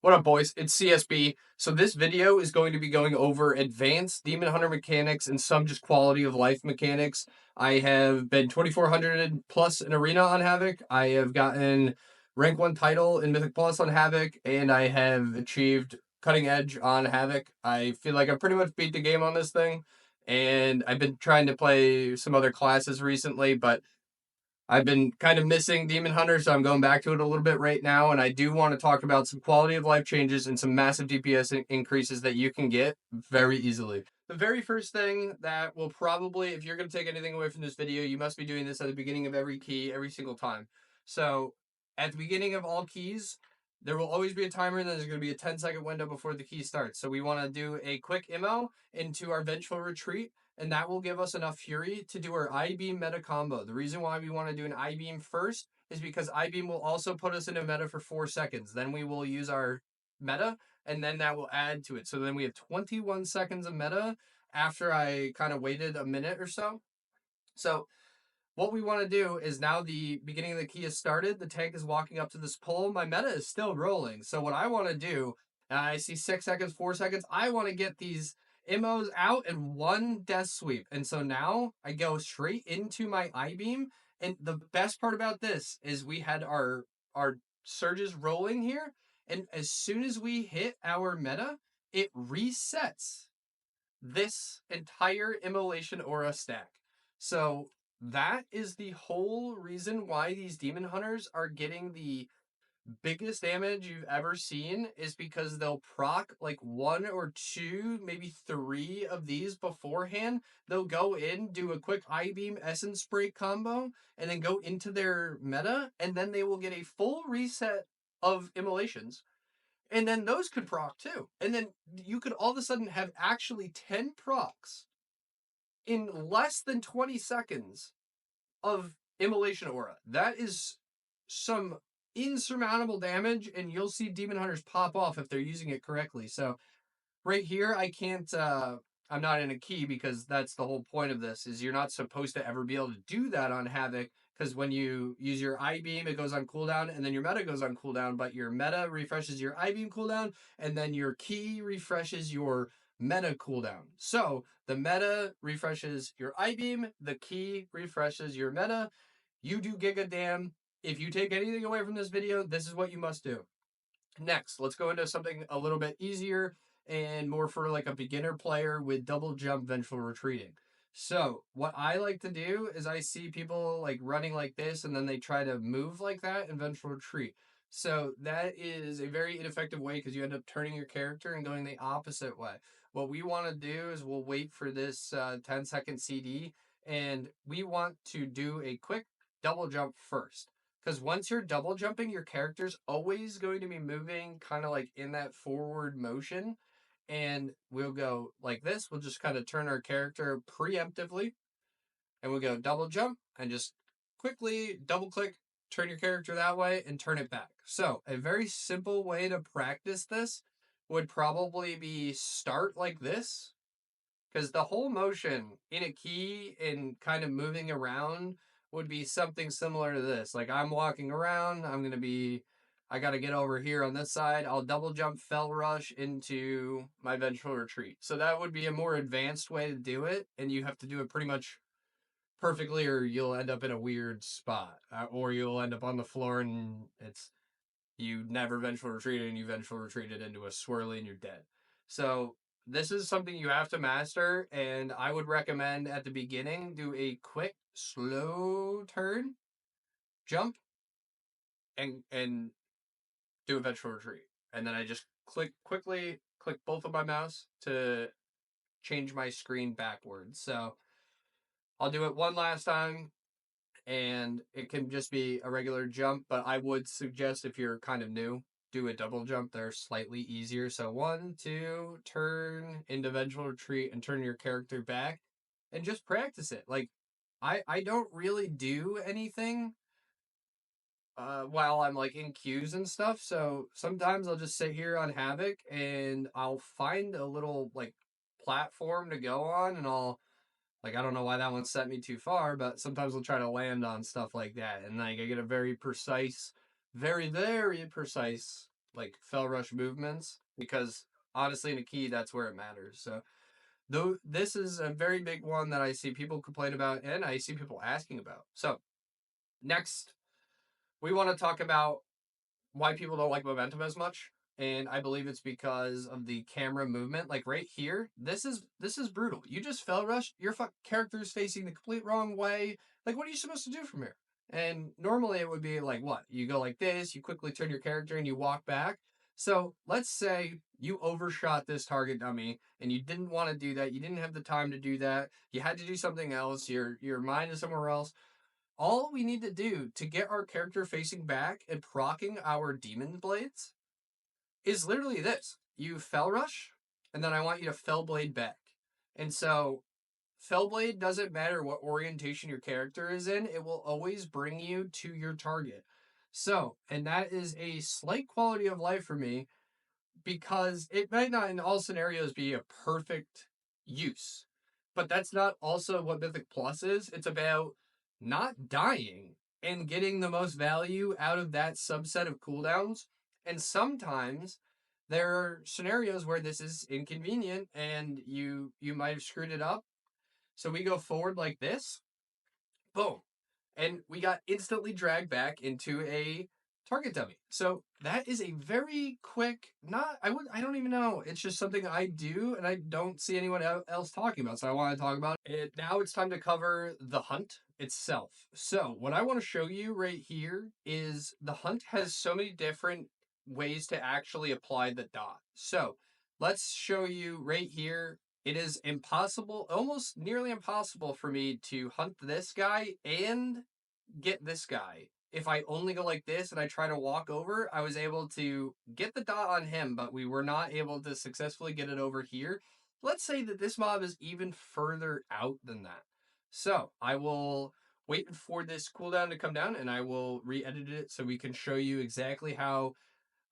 What up, boys? It's CSB. So this video is going to be going over advanced Demon Hunter mechanics and some just quality of life mechanics. I have been 2400 plus in Arena on Havoc. I have gotten rank 1 title in Mythic Plus on Havoc, and I have achieved cutting edge on Havoc. I feel like I pretty much beat the game on this thing, and I've been trying to play some other classes recently, but I've been kind of missing Demon Hunter, so I'm going back to it a little bit right now, and I do want to talk about some quality of life changes and some massive DPS increases that you can get very easily. The very first thing that will probably, if you're going to take anything away from this video, you must be doing this at the beginning of every key, every single time. So at the beginning of all keys, there will always be a timer, and then there's going to be a 10-second window before the key starts. So we want to do a quick IMO into our Vengeful Retreat, and that will give us enough fury to do our I-beam meta combo. The reason why we want to do an I-beam first is because I-beam will also put us into meta for 4 seconds. Then we will use our meta, and then that will add to it. So then we have 21 seconds of meta after I kind of waited a minute or so. So what we want to do is now the beginning of the key has started. The tank is walking up to this pole. My meta is still rolling. So what I want to do, I see 6 seconds, 4 seconds. I want to get these MOs out in one death sweep. And so now I go straight into my I-beam. And the best part about this is we had our surges rolling here. And as soon as we hit our meta, it resets this entire immolation aura stack. So that is the whole reason why these demon hunters are getting the biggest damage you've ever seen, is because they'll proc like 1 or 2, maybe 3 of these beforehand. They'll go in, do a quick I-beam essence spray combo, and then go into their meta, and then they will get a full reset of immolations, and then those could proc too. And then you could all of a sudden have actually 10 procs in less than 20 seconds of immolation aura. That is some insurmountable damage, and you'll see demon hunters pop off if they're using it correctly. So right here, I can't I'm not in a key, because that's the whole point of this, is you're not supposed to ever be able to do that on Havoc, because when you use your I-beam, it goes on cooldown, and then your meta goes on cooldown, but your meta refreshes your I-beam cooldown, and then your key refreshes your meta cooldown. So the meta refreshes your I-beam, the key refreshes your meta. You do giga damn. If you take anything away from this video, this is what you must do. Next, let's go into something a little bit easier and more for like a beginner player with double jump vengeful retreating. So what I like to do is I see people like running like this, and then they try to move like that in vengeful retreat. So that is a very ineffective way, because you end up turning your character and going the opposite way. What we want to do is we'll wait for this 10-second CD, and we want to do a quick double jump first. Because once you're double jumping, your character's always going to be moving kind of like in that forward motion. And we'll go like this. We'll just kind of turn our character preemptively. And we'll go double jump and just quickly double click, turn your character that way, and turn it back. So a very simple way to practice this would probably be start like this. Because the whole motion in a key and kind of moving around would be something similar to this. Like I'm walking around, I got to get over here on this side. I'll double jump Felrush into my Vengeful Retreat. So that would be a more advanced way to do it. And you have to do it pretty much perfectly, or you'll end up in a weird spot. Or you'll end up on the floor, and you never vengeful retreated, and you vengeful retreated into a swirly, and you're dead. So this is something you have to master, and I would recommend at the beginning do a quick slow turn, jump, and do a vengeful retreat. And then I just quickly click both of my mouse to change my screen backwards. So I'll do it one last time, and it can just be a regular jump, but I would suggest, if you're kind of new, do a double jump. They're slightly easier. So 1, 2, turn into vengeful retreat and turn your character back, and just practice it. Like I don't really do anything while I'm like in queues and stuff. So sometimes I'll just sit here on Havoc, and I'll find a little like platform to go on, and I don't know why that one set me too far, but sometimes I'll try to land on stuff like that. And like I get a very precise, very, very precise like Felrush movements, because honestly in a key that's where it matters. So though this is a very big one that I see people complain about and I see people asking about. So next we want to talk about why people don't like momentum as much. And I believe it's because of the camera movement. Like right here, this is brutal. You just fell rush, your character is facing the complete wrong way. Like, what are you supposed to do from here? And normally it would be like what? You go like this, you quickly turn your character and you walk back. So let's say you overshot this target dummy and you didn't want to do that. You didn't have the time to do that. You had to do something else. Your mind is somewhere else. All we need to do to get our character facing back and proccing our demon blades is literally this. You Fel Rush, and then I want you to Fel Blade back. And so Fel Blade doesn't matter what orientation your character is in, it will always bring you to your target. So, and that is a slight quality of life for me because it might not in all scenarios be a perfect use. But that's not also what Mythic Plus is. It's about not dying and getting the most value out of that subset of cooldowns. And sometimes there are scenarios where this is inconvenient and you might have screwed it up. So we go forward like this. Boom. And we got instantly dragged back into a target dummy. So that is a very quick, I don't even know. It's just something I do and I don't see anyone else talking about. So I want to talk about it. Now it's time to cover the hunt itself. So what I want to show you right here is the hunt has so many different ways to actually apply the dot. So let's show you right here. It is impossible, almost nearly impossible for me to hunt this guy and get this guy. If I only go like this and I try to walk over, I was able to get the dot on him, but we were not able to successfully get it over here. Let's say that this mob is even further out than that. So I will wait for this cooldown to come down and I will re-edit it so we can show you exactly how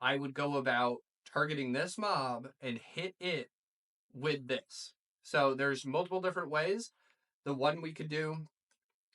I would go about targeting this mob and hit it with this. So there's multiple different ways. The one we could do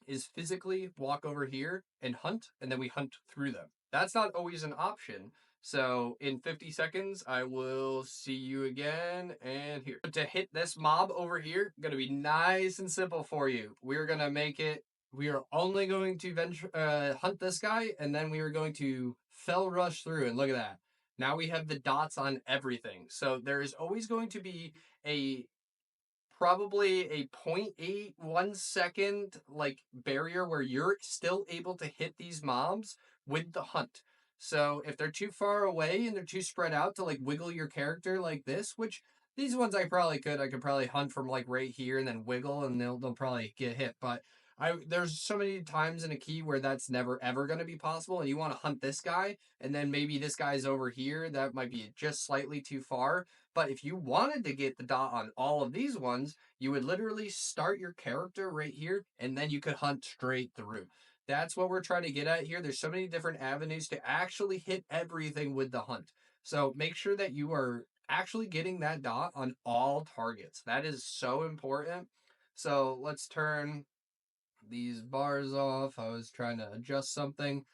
is physically walk over here and then we hunt through them. That's not always an option. So in 50 seconds, I will see you again and here. To hit this mob over here, gonna be nice and simple for you. We're gonna make it, we are only going to hunt this guy and then we are going to Fel Rush through and look at that. Now we have the dots on everything. So there is always going to be a probably a 0.81 second like barrier where you're still able to hit these mobs with the hunt. So if they're too far away and they're too spread out to like wiggle your character like this, which these ones I could probably hunt from like right here and then wiggle and they'll probably get hit. But there's so many times in a key where that's never ever going to be possible and you want to hunt this guy and then maybe this guy's over here that might be just slightly too far. But if you wanted to get the dot on all of these ones, you would literally start your character right here and then you could hunt straight through. That's what we're trying to get at here. There's so many different avenues to actually hit everything with the hunt. So make sure that you are actually getting that dot on all targets. That is so important. So let's turn these bars off. I was trying to adjust something.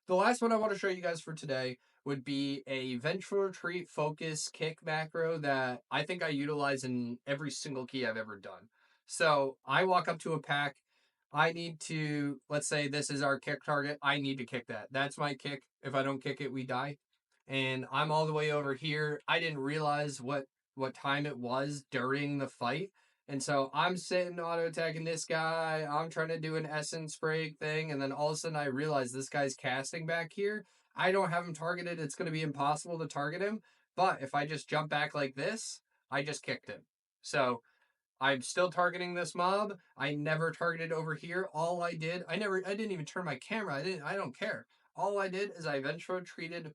The last one I want to show you guys for today would be a Vengeful Retreat focus kick macro that I think I utilize in every single key I've ever done. So I walk up to a pack. I need to, let's say this is our kick target. I need to kick that. That's my kick. If I don't kick it, we die. And I'm all the way over here. I didn't realize what time it was during the fight. And so I'm sitting auto attacking this guy. I'm trying to do an essence break thing. And then all of a sudden I realize this guy's casting back here. I don't have him targeted. It's going to be impossible to target him. But if I just jump back like this, I just kicked him. So I'm still targeting this mob. I never targeted over here. All I didn't even turn my camera. I don't care. All I did is I Vengeful Retreated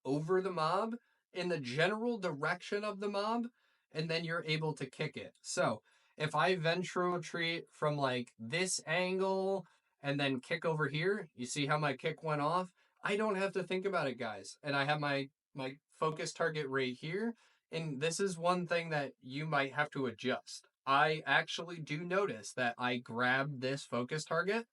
over the mob in the general direction of the mob, and then you're able to kick it. So if I Vengeful Retreat from like this angle and then kick over here, you see how my kick went off? I don't have to think about it, guys. And I have my focus target right here. And this is one thing that you might have to adjust. I actually do notice that I grabbed this focus target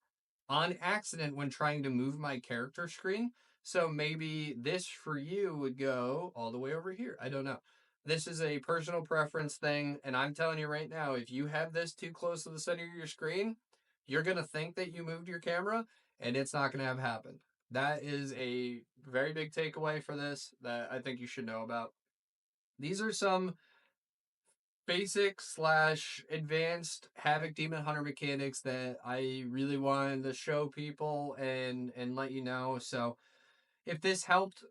on accident when trying to move my character screen. So maybe this for you would go all the way over here. I don't know. This is a personal preference thing, and I'm telling you right now, if you have this too close to the center of your screen, you're gonna think that you moved your camera, and it's not gonna have happened. That is a very big takeaway for this that I think you should know about. These are some basic slash advanced Havoc Demon Hunter mechanics that I really wanted to show people and let you know. So if this helped,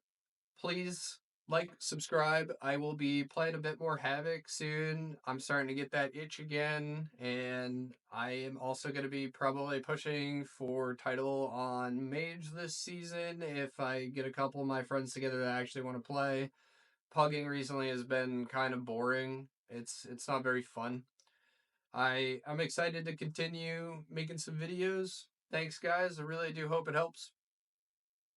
please like, subscribe. I will be playing a bit more Havoc soon. I'm starting to get that itch again, and I am also going to be probably pushing for title on Mage this season if I get a couple of my friends together that actually want to play. Pugging recently has been kind of boring. It's not very fun. I'm excited to continue making some videos. Thanks guys. I really do hope it helps.